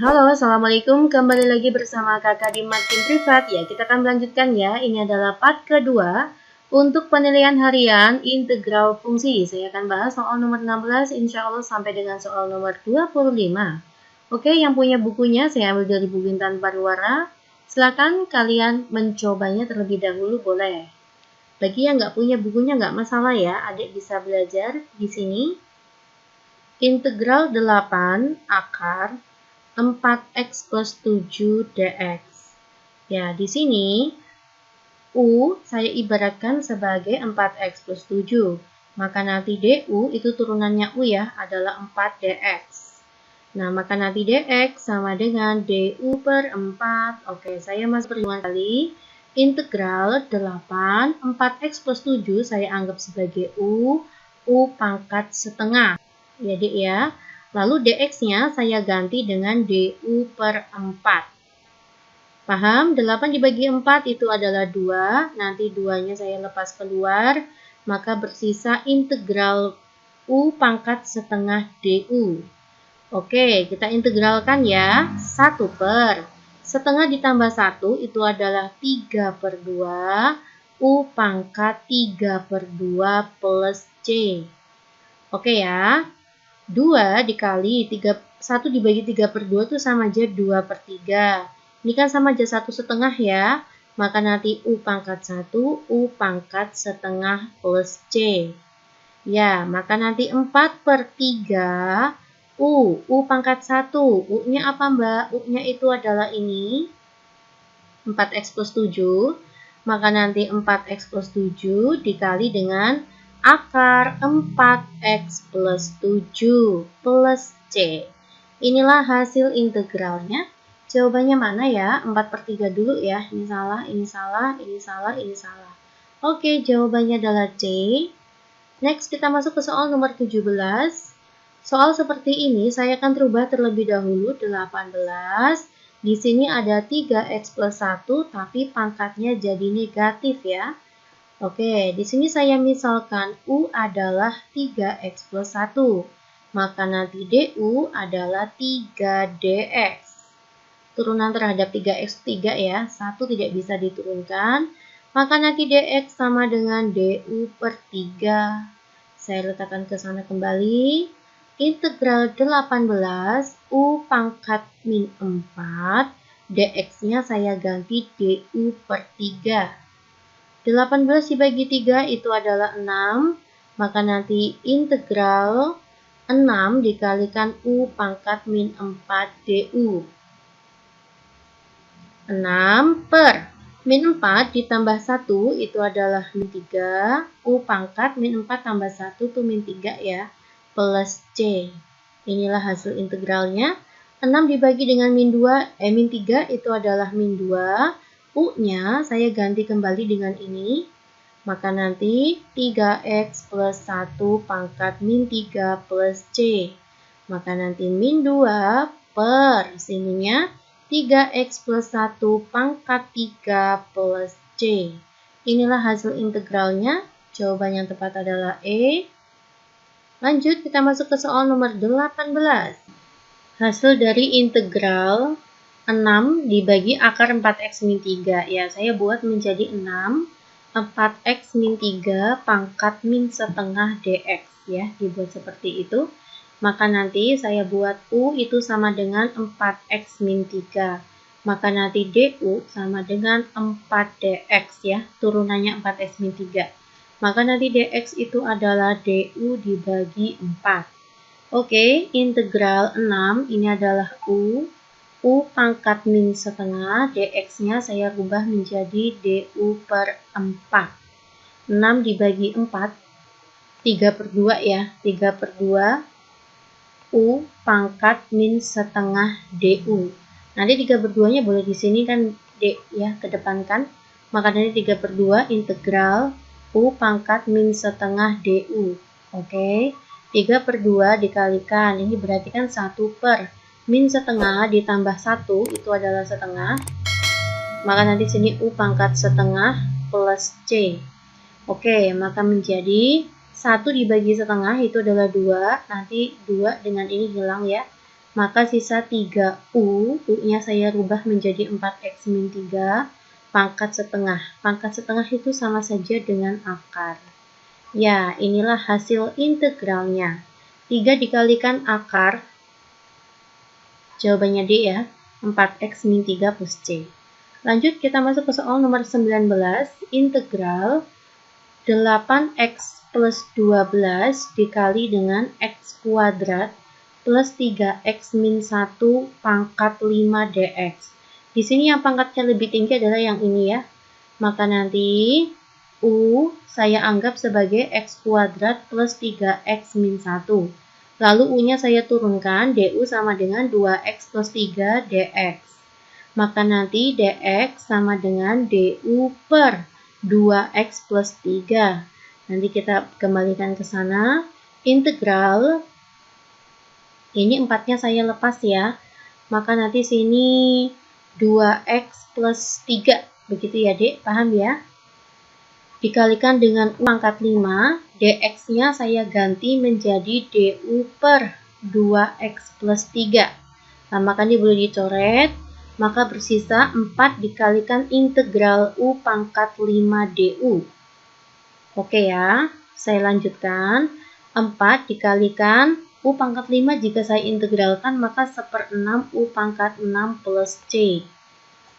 Halo, Assalamualaikum. Kembali lagi bersama Kakak di Makin Privat. Ya, kita akan melanjutkan ya. Ini adalah part kedua untuk penilaian harian integral fungsi. Saya akan bahas soal nomor 16, insya Allah sampai dengan soal nomor 25. Oke, yang punya bukunya saya ambil dari buku Intan Pariwara. Silakan kalian mencobanya terlebih dahulu, boleh. Bagi yang nggak punya bukunya nggak masalah ya, adik bisa belajar di sini. Integral 8 akar 4x plus 7 dx. Ya, di sini U saya ibaratkan sebagai 4x plus 7. Maka nanti du itu turunannya U ya, adalah 4 dx. Nah, maka nanti dx sama dengan du per 4. Oke, saya masuk perhitungan kali. Integral 8 4x plus 7 saya anggap sebagai U pangkat setengah. Ya, Dek ya. Lalu dx-nya saya ganti dengan du per 4. Paham? 8 dibagi 4 itu adalah 2. Nanti 2-nya saya lepas keluar. Maka bersisa integral u pangkat setengah du. Oke, kita integralkan ya. 1 per. Setengah ditambah 1 itu adalah 3 per 2. U pangkat 3 per 2 plus c. Oke ya. 2 dikali 3, 1 dibagi 3 per 2 itu sama aja 2 per 3. Ini kan sama aja 1 setengah ya. Maka nanti U pangkat 1, U pangkat setengah plus C. Ya, maka nanti 4 per 3, U pangkat 1. U-nya apa Mbak? U-nya itu adalah ini. 4x plus 7. Maka nanti 4x plus 7 dikali dengan akar 4x plus 7 plus C. Inilah hasil integralnya. Jawabannya mana ya? 4 per 3 dulu ya. Ini salah, ini salah, ini salah, ini salah. Oke, jawabannya adalah C. Next, kita masuk ke soal nomor 17. Soal seperti ini saya akan terubah terlebih dahulu 18. Di sini ada 3x plus 1, tapi pangkatnya jadi negatif ya. Oke, di sini saya misalkan U adalah 3x plus 1. Maka nanti du adalah 3dx. Turunan terhadap 3x 3 ya, 1 tidak bisa diturunkan. Maka nanti dx sama dengan du per 3. Saya letakkan ke sana kembali. Integral 18 U pangkat min 4. dx-nya saya ganti du per 3. 18 dibagi 3 itu adalah 6. Maka nanti integral 6 dikalikan U pangkat min 4 du. 6 per min 4 ditambah 1 itu adalah min 3. U pangkat min 4 tambah 1 itu min 3 ya. Plus C. Inilah hasil integralnya. 6 dibagi dengan min 2, min 3 itu adalah min 2. U-nya saya ganti kembali dengan ini. Maka nanti 3x plus 1 pangkat min 3 plus C. Maka nanti min 2 per sininya 3x plus 1 pangkat 3 plus C. Inilah hasil integralnya. Jawaban yang tepat adalah E. Lanjut, kita masuk ke soal nomor 18. Hasil dari integral 6 dibagi akar 4x min 3. Ya, saya buat menjadi 6. 4x min 3 pangkat min setengah dx. Ya, dibuat seperti itu. Maka nanti saya buat U itu sama dengan 4x min 3. Maka nanti du sama dengan 4dx ya. Turunannya 4x min 3. Maka nanti dx itu adalah du dibagi 4. Oke, integral 6 ini adalah U pangkat min setengah, dx-nya saya rubah menjadi du per 4. 6 dibagi 4, 3 per 2 ya, 3 per 2, U pangkat min setengah du. Nanti 3 per 2-nya boleh di sini kan, D ya, kedepankan. Maka nanti 3 per 2 integral U pangkat min setengah du. Oke, 3 per 2 dikalikan, ini berarti kan 1 per min setengah ditambah 1 itu adalah setengah. Maka nanti sini U pangkat setengah plus C. Oke, maka menjadi 1 dibagi setengah itu adalah 2. Nanti 2 dengan ini hilang ya. maka sisa 3U, U-nya saya rubah menjadi 4X min 3, pangkat setengah. Pangkat setengah itu sama saja dengan akar. Ya, inilah hasil integralnya. 3 dikalikan akar, jawabannya D ya, 4X min 3 plus C. Lanjut, kita masuk ke soal nomor 19, integral 8X plus 12 dikali dengan X kuadrat plus 3X min 1 pangkat 5 dx. Di sini yang pangkatnya lebih tinggi adalah yang ini ya. Maka nanti U saya anggap sebagai X kuadrat plus 3X min 1. Lalu U-nya saya turunkan, DU sama dengan 2X plus 3 dx. Maka nanti dx sama dengan du per 2x plus 3. Nanti kita kembalikan ke sana. Integral, ini 4-nya saya lepas ya. Maka nanti sini 2x plus 3. Begitu ya, Dek? Paham ya? Dikalikan dengan U pangkat 5, dx-nya saya ganti menjadi du per 2x plus 3. Nah, maka ini boleh dicoret. Maka bersisa 4 dikalikan integral U pangkat 5 du. Oke ya, saya lanjutkan. 4 dikalikan U pangkat 5 jika saya integralkan maka 1/6 U pangkat 6 plus C.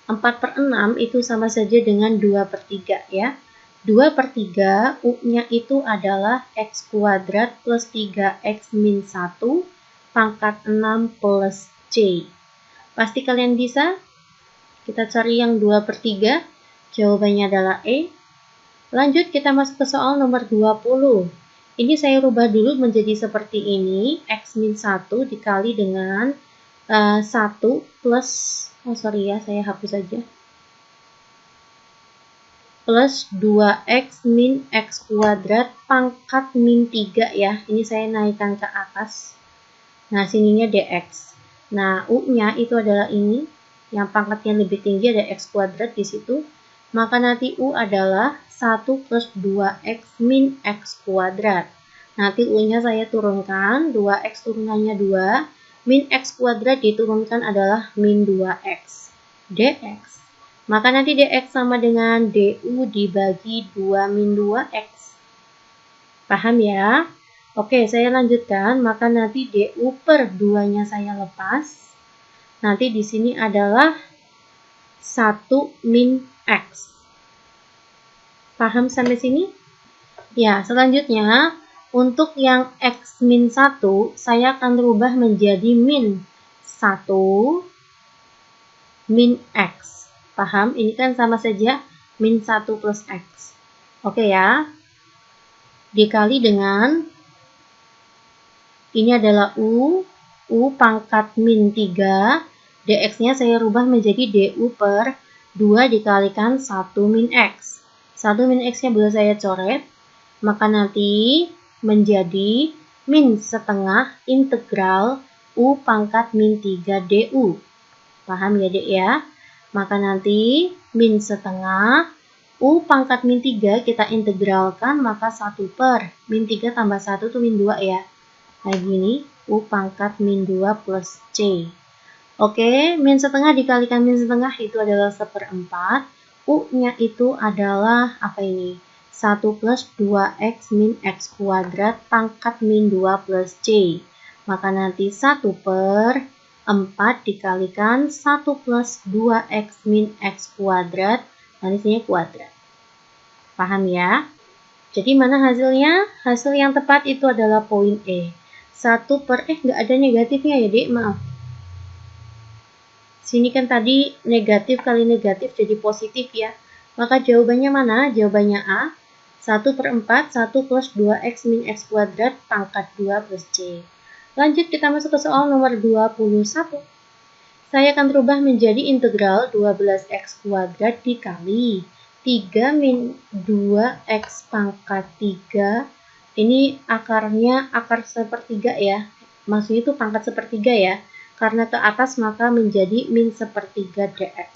4/6 itu sama saja dengan 2/3 ya. 2/3 U-nya itu adalah X kuadrat plus 3X min 1 pangkat 6 plus C. Pasti kalian bisa? Kita cari yang 2/3. Jawabannya adalah E. Lanjut kita masuk ke soal nomor 20. Ini saya rubah dulu menjadi seperti ini. X min 1 dikali dengan 1 plus, saya hapus saja. Plus 2X min X kuadrat pangkat min 3 ya. Ini saya naikkan ke atas. Nah, sininya dx. Nah, U-nya itu adalah ini, yang pangkatnya lebih tinggi ada X kuadrat di situ. Maka nanti U adalah 1 plus 2X min X kuadrat. Nanti U-nya saya turunkan, 2X turunannya 2, min X kuadrat diturunkan adalah min 2X. dx. Maka nanti dx sama dengan du dibagi 2 min 2X. Paham ya? Oke, saya lanjutkan. Maka nanti du per 2-nya saya lepas. Nanti di sini adalah 1 min X. Paham sampai sini? Ya, selanjutnya untuk yang X min 1, saya akan rubah menjadi min 1 min X. Paham? Ini kan sama saja min 1 plus X. Oke ya. Dikali dengan, ini adalah U pangkat min 3, dx-nya saya rubah menjadi du per 2 dikalikan 1 min X. 1 min X-nya boleh saya coret, maka nanti menjadi min setengah integral U pangkat min 3 du. Paham ya, Dek ya? Maka nanti min setengah U pangkat min 3 kita integralkan, maka 1 per min 3 tambah 1 itu min 2 ya. Kayak gini, U pangkat min 2 plus C. Oke, min setengah dikalikan min setengah itu adalah 1/4. U-nya itu adalah, apa ini? 1 plus 2X min X kuadrat pangkat min 2 plus C. Maka nanti 1 per 4 dikalikan 1 plus 2X min X kuadrat, nanti sini kuadrat. Paham ya? Jadi mana hasilnya? Hasil yang tepat itu adalah poin E. 1 per, nggak ada negatifnya ya, Dek, maaf. Sini kan tadi negatif kali negatif jadi positif ya. Maka jawabannya mana? Jawabannya A. 1/4, 1 plus 2X min X kuadrat pangkat 2 plus C. Lanjut kita masuk ke soal nomor 21. Saya akan berubah menjadi integral 12X kuadrat dikali 3 min 2X pangkat 3. Ini akarnya akar sepertiga ya. Maksudnya itu pangkat sepertiga ya. Karena ke atas maka menjadi min sepertiga dx.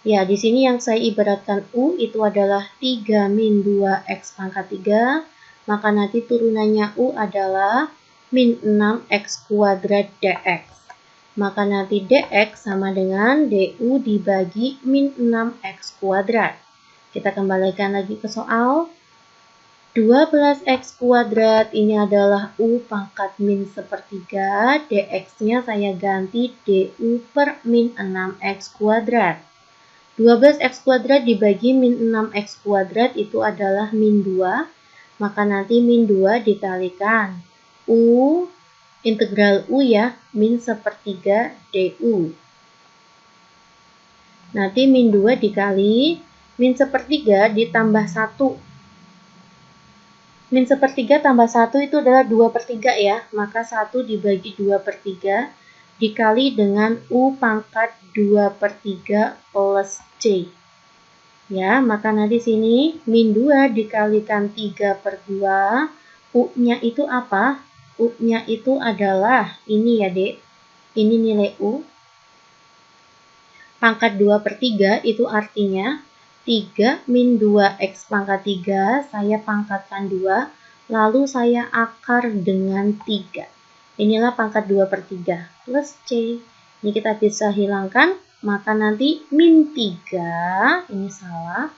Ya, di sini yang saya ibaratkan U itu adalah 3 min 2X pangkat 3. Maka nanti turunannya U adalah min 6x kuadrat dx. Maka nanti dx sama dengan du dibagi min 6x kuadrat. Kita kembalikan lagi ke soal. 12x kuadrat ini adalah u pangkat min sepertiga, dx-nya saya ganti du per min 6x kuadrat. 12x kuadrat dibagi min 6x kuadrat itu adalah min 2, maka nanti min 2 dikalikan u, integral u ya, min sepertiga du. Nanti min 2 dikali min sepertiga ditambah 1. Min sepertiga tambah 1 itu adalah 2/3 ya, maka 1 dibagi 2/3 dikali dengan u pangkat 2/3 plus c. Ya, maka nanti sini min 2 dikalikan 3/2, u-nya itu apa? U-nya itu adalah ini ya dek, ini nilai u. Pangkat 2/3 itu artinya 3 min 2x pangkat 3, saya pangkatkan 2, lalu saya akar dengan 3. Inilah pangkat 2/3 plus c. Ini kita bisa hilangkan, maka nanti min 3, ini salah.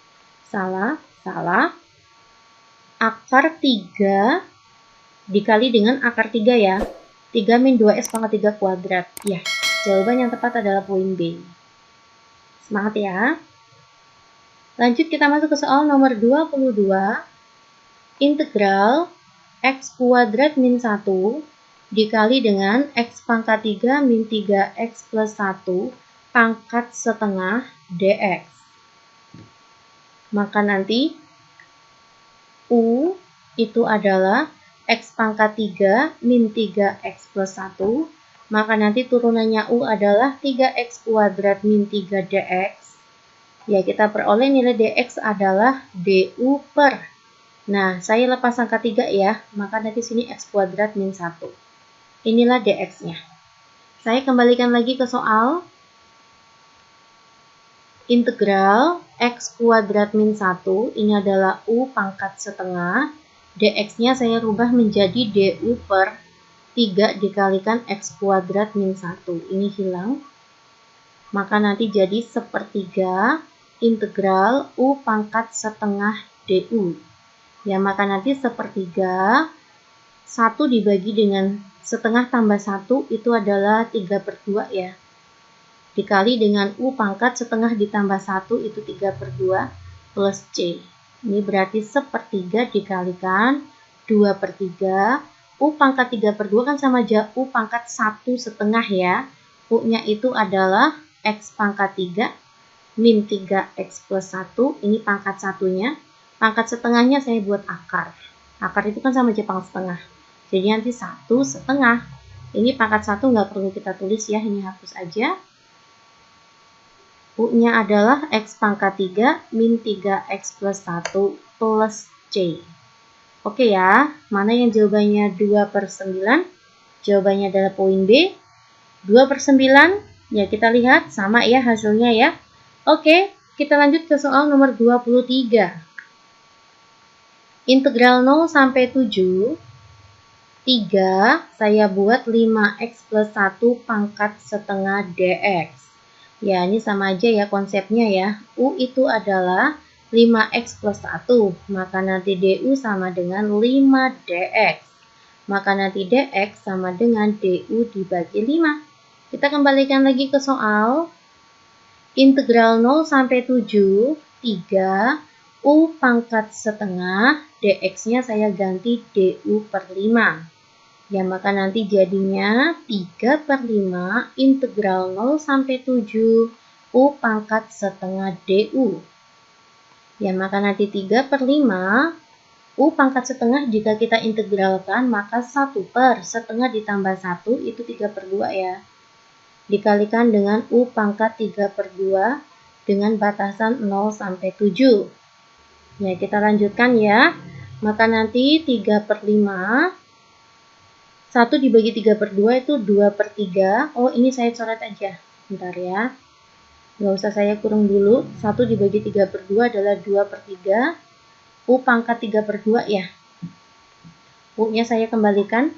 Akar 3 dikali dengan akar 3 ya. 3 min 2x pangkat 3 kuadrat. Ya, jawaban yang tepat adalah poin B. Semangat ya. Lanjut kita masuk ke soal nomor 22. Integral x kuadrat min 1 dikali dengan x pangkat 3 min 3x plus 1 pangkat setengah dx. Maka nanti u itu adalah x pangkat 3 min 3x plus 1. Maka nanti turunannya u adalah 3x kuadrat min 3 dx. Ya, kita peroleh nilai dx adalah du per. Nah, saya lepas angka 3 ya, maka nanti sini x kuadrat min 1. Inilah dx-nya. Saya kembalikan lagi ke soal. Integral x kuadrat min 1, ini adalah u pangkat setengah. Dx-nya saya rubah menjadi du per 3 dikalikan x kuadrat min 1. Ini hilang. Maka nanti jadi sepertiga integral u pangkat setengah du. Ya, maka nanti sepertiga 1 dibagi dengan setengah tambah 1 itu adalah 3/2 ya. Dikali dengan u pangkat setengah ditambah 1 itu 3/2 plus c. Ini berarti sepertiga dikalikan 2/3. U pangkat 3/2 kan sama aja u pangkat 1/2 ya. U-nya itu adalah x pangkat 3 min 3x plus 1, ini pangkat satunya. Pangkat setengahnya saya buat akar. Akar itu kan sama aja pangkat setengah. Jadi nanti 1/2. Ini pangkat 1 nggak perlu kita tulis ya, ini hapus aja. U-nya adalah x pangkat 3 min 3x plus 1 plus c. Oke ya, mana yang jawabannya 2/9? Jawabannya adalah poin B. 2/9, ya kita lihat sama ya hasilnya ya. Oke, kita lanjut ke soal nomor 23. Integral 0 sampai 7, 3, saya buat 5x plus 1 pangkat setengah dx. Ya, ini sama aja ya konsepnya ya. U itu adalah 5x plus 1, maka nanti du sama dengan 5 dx. Maka nanti dx sama dengan du dibagi 5. Kita kembalikan lagi ke soal. Integral 0 sampai 7, 3, u pangkat setengah, dx-nya saya ganti du per 5. Ya, maka nanti jadinya 3/5 integral 0 sampai 7, u pangkat setengah du. Ya, maka nanti 3/5, u pangkat setengah jika kita integralkan, maka 1/setengah ditambah 1 itu 3/2 ya. Dikalikan dengan u pangkat 3/2 dengan batasan 0 sampai 7. Ya, kita lanjutkan ya. Maka nanti 3/5, 1 dibagi 3/2 itu 2/3. Oh, ini saya coret aja. Bentar ya. Nggak usah saya kurung dulu. 1 dibagi 3/2 adalah 2/3. U pangkat 3/2 ya. U-nya saya kembalikan.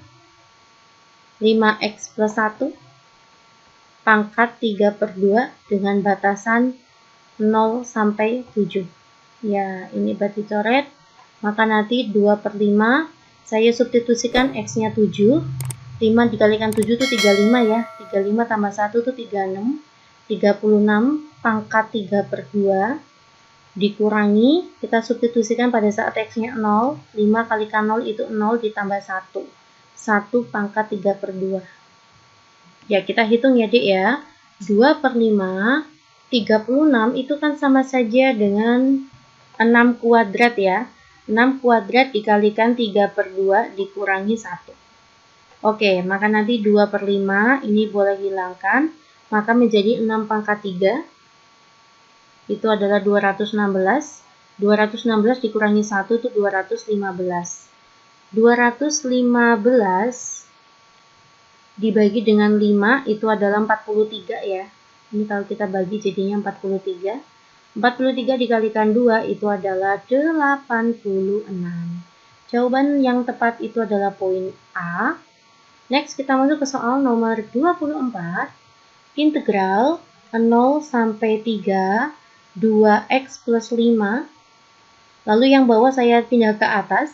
5x plus 1 pangkat 3/2 dengan batasan 0 sampai 7. Ya, ini berarti coret. Maka nanti 2/5 saya substitusikan x-nya 7. 5 dikalikan 7 itu 35 ya. 35 tambah 1 itu 36. 36 pangkat 3/2 dikurangi, kita substitusikan pada saat x-nya 0. 5 kalikan 0 itu 0 ditambah 1. 1 pangkat 3/2. Ya, kita hitung ya, Dik ya. 2/5, 36 itu kan sama saja dengan 6 kuadrat ya. 6 kuadrat dikalikan 3/2 dikurangi 1. Oke, maka nanti 2/5 ini boleh hilangkan. Maka menjadi 6 pangkat 3. Itu adalah 216. 216 dikurangi 1 itu 215. 215 dibagi dengan 5 itu adalah 43 ya. Ini kalau kita bagi jadinya 43. 43 dikalikan 2 itu adalah 86. Jawaban yang tepat itu adalah poin A. Next kita masuk ke soal nomor 24. Integral 0 sampai 3 2x plus 5. Lalu yang bawah saya pindah ke atas.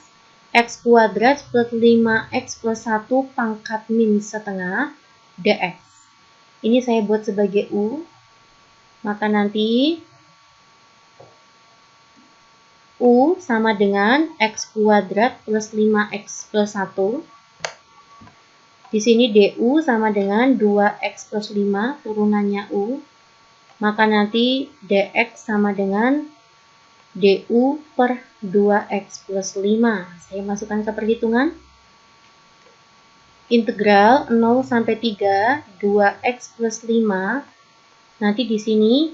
X kuadrat plus 5x plus 1 pangkat min setengah dx. Ini saya buat sebagai U. Maka nanti U sama dengan x kuadrat plus 5x plus 1. Di sini du sama dengan 2x plus 5 turunannya U. Maka nanti dx sama dengan du per 2x plus 5. Saya masukkan ke perhitungan. Integral 0 sampai 3 2x plus 5. Nanti di sini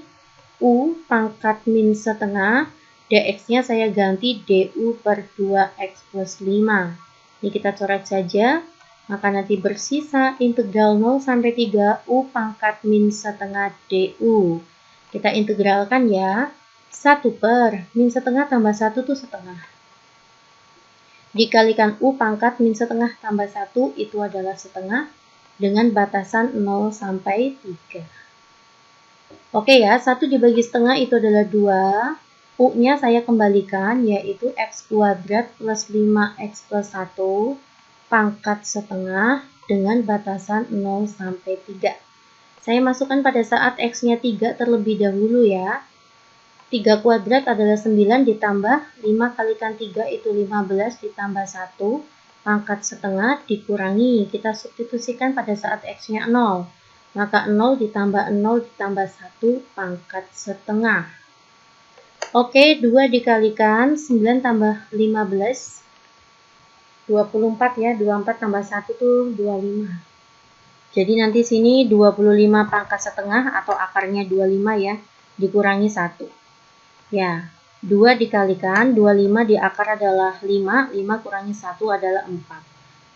u pangkat min setengah, dx-nya saya ganti du per 2x plus 5. Ini kita coret saja. Maka nanti bersisa integral 0 sampai 3 u pangkat min setengah du. Kita integralkan ya. 1 per min setengah tambah 1 itu setengah. Dikalikan u pangkat min setengah tambah 1 itu adalah setengah dengan batasan 0 sampai 3. Oke ya, 1 dibagi setengah itu adalah 2. U-nya saya kembalikan yaitu x kuadrat plus 5x plus 1 pangkat setengah dengan batasan 0 sampai 3. Saya masukkan pada saat x-nya 3 terlebih dahulu ya. 3 kuadrat adalah 9 ditambah 5 kalikan 3 itu 15 ditambah 1 pangkat setengah dikurangi. Kita substitusikan pada saat x-nya 0. Maka 0 ditambah 0 ditambah 1 pangkat setengah. Oke, 2 dikalikan 9 tambah 15. 24 ya, 24 tambah 1 itu 25. Jadi nanti sini 25 pangkat setengah atau akarnya 25 ya, dikurangi 1. Ya, 2 dikalikan 25 di akar adalah 5, 5 kurangi 1 adalah 4.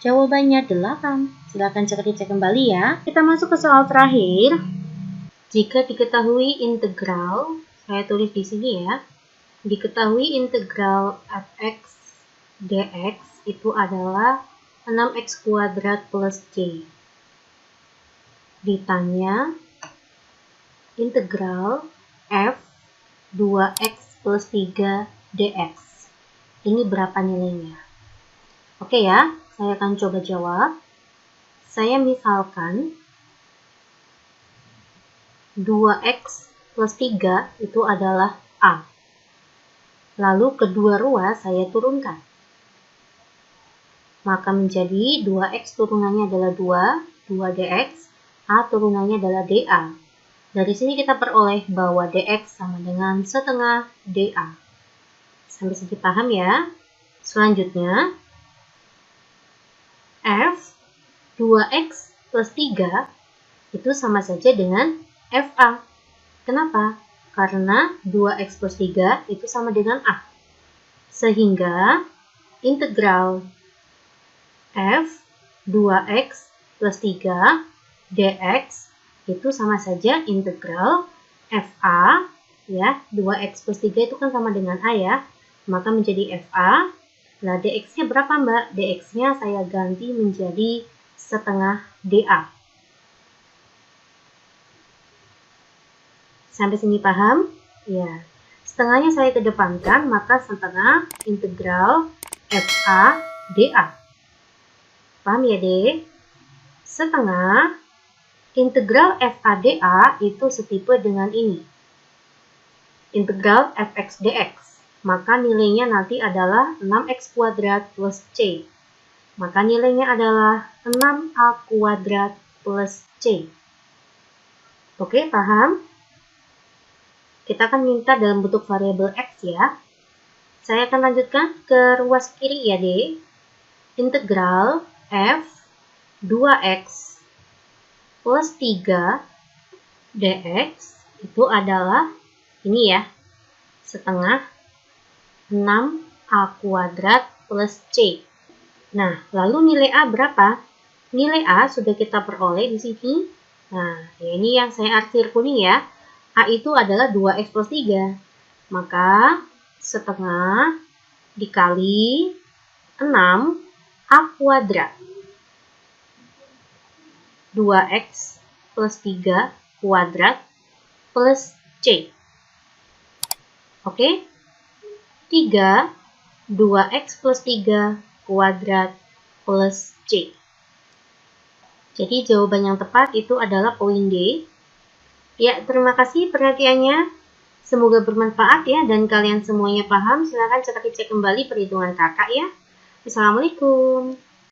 Jawabannya 8. Silakan cek kembali ya. Kita masuk ke soal terakhir. Jika diketahui integral, saya tulis di sini ya. Diketahui integral fx dx itu adalah 6x kuadrat plus c. Ditanya integral f 2x plus 3 dx. Ini berapa nilainya? Oke ya, saya akan coba jawab. Saya misalkan 2x plus 3 itu adalah A. Lalu kedua ruas saya turunkan. Maka menjadi 2x turunannya adalah 2 dx, A turunannya adalah dA. Dari sini kita peroleh bahwa dx sama dengan setengah dA. Sampai sini paham ya? Selanjutnya, f 2x plus 3 itu sama saja dengan fa. Kenapa? Karena 2x plus 3 itu sama dengan A. Sehingga integral f 2x plus 3 dx itu sama saja integral fa, ya, 2x plus 3 itu kan sama dengan A ya, maka menjadi fa. Nah, dx-nya berapa Mbak? Dx-nya saya ganti menjadi setengah DA. Sampai sini paham? Ya. Setengahnya saya kedepankan, maka setengah integral FA DA. Paham ya, Dek? Setengah integral FA DA itu setipe dengan ini. Integral fx dx. Maka nilainya nanti adalah 6x kuadrat plus C. Maka nilainya adalah 6a kuadrat plus C. Oke, paham? Kita akan minta dalam bentuk variabel X ya. Saya akan lanjutkan ke ruas kiri ya, D. Integral F 2X plus 3 dx itu adalah ini ya, setengah 6a kuadrat plus C. Nah, lalu nilai A berapa? Nilai A sudah kita peroleh di sini. Nah, ini yang saya arsir kuning ya. A itu adalah 2x plus 3. Maka setengah dikali 6A kuadrat. 2x plus 3 kuadrat plus C. Oke? 3, 2x plus 3 kuadrat plus C. Jadi jawaban yang tepat itu adalah poin D. Ya, terima kasih perhatiannya. Semoga bermanfaat ya, dan kalian semuanya paham. Silahkan cek kembali perhitungan kakak ya. Assalamualaikum.